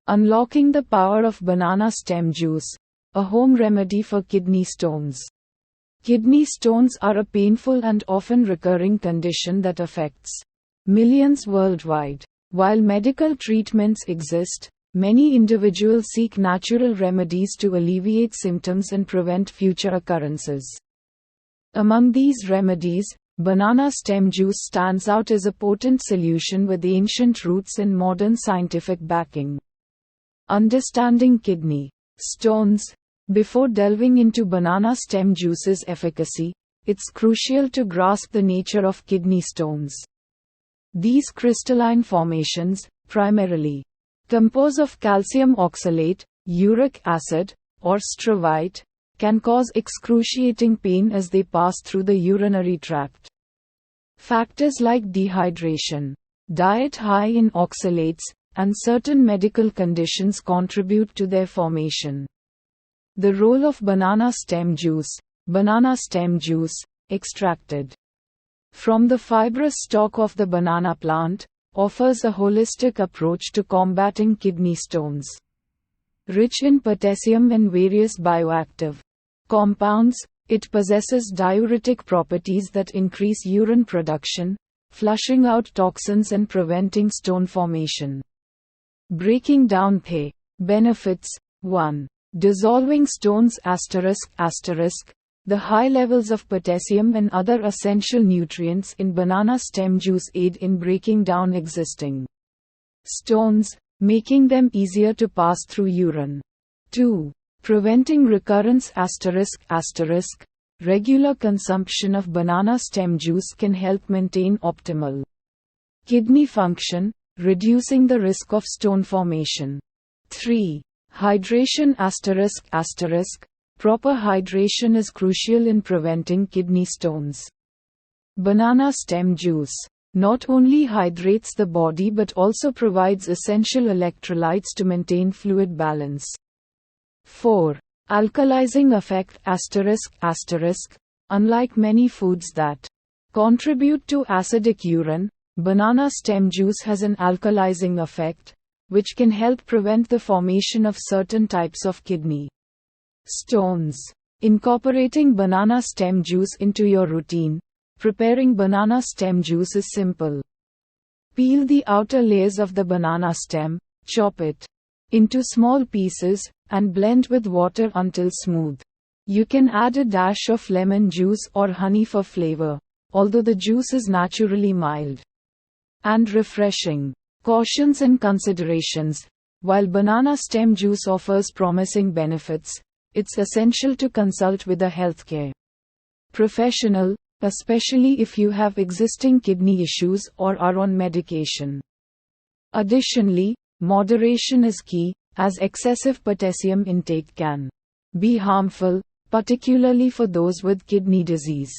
Unlocking the power of banana stem juice, a home remedy for kidney stones. Kidney stones are a painful and often recurring condition that affects millions worldwide. While medical treatments exist, many individuals seek natural remedies to alleviate symptoms and prevent future occurrences. Among these remedies, banana stem juice stands out as a potent solution with ancient roots and modern scientific backing. Understanding kidney stones. Before delving into banana stem juice's efficacy, it's crucial to grasp the nature of kidney stones. These crystalline formations, primarily composed of calcium oxalate, uric acid, or struvite, can cause excruciating pain as they pass through the urinary tract. Factors like dehydration, diet high in oxalates, and certain medical conditions contribute to their formation. The role of banana stem juice, extracted from the fibrous stalk of the banana plant, offers a holistic approach to combating kidney stones. Rich in potassium and various bioactive compounds, it possesses diuretic properties that increase urine production, flushing out toxins and preventing stone formation. Breaking down the benefits. 1. Dissolving stones ***. The high levels of potassium and other essential nutrients in banana stem juice aid in breaking down existing stones, making them easier to pass through urine. 2. Preventing recurrence ***. Regular consumption of banana stem juice can help maintain optimal kidney function, reducing the risk of stone formation. 3. Hydration ***. Proper hydration is crucial in preventing kidney stones. Banana stem juice not only hydrates the body but also provides essential electrolytes to maintain fluid balance. 4. Alkalizing effect ***. Unlike many foods that contribute to acidic urine, banana stem juice has an alkalizing effect, which can help prevent the formation of certain types of kidney stones. Incorporating banana stem juice into your routine. Preparing banana stem juice is simple. Peel the outer layers of the banana stem, chop it into small pieces, and blend with water until smooth. You can add a dash of lemon juice or honey for flavor, although the juice is naturally mild and refreshing. Cautions and considerations. While banana stem juice offers promising benefits, it's essential to consult with a healthcare professional, especially if you have existing kidney issues or are on medication. Additionally, moderation is key, as excessive potassium intake can be harmful, particularly for those with kidney disease.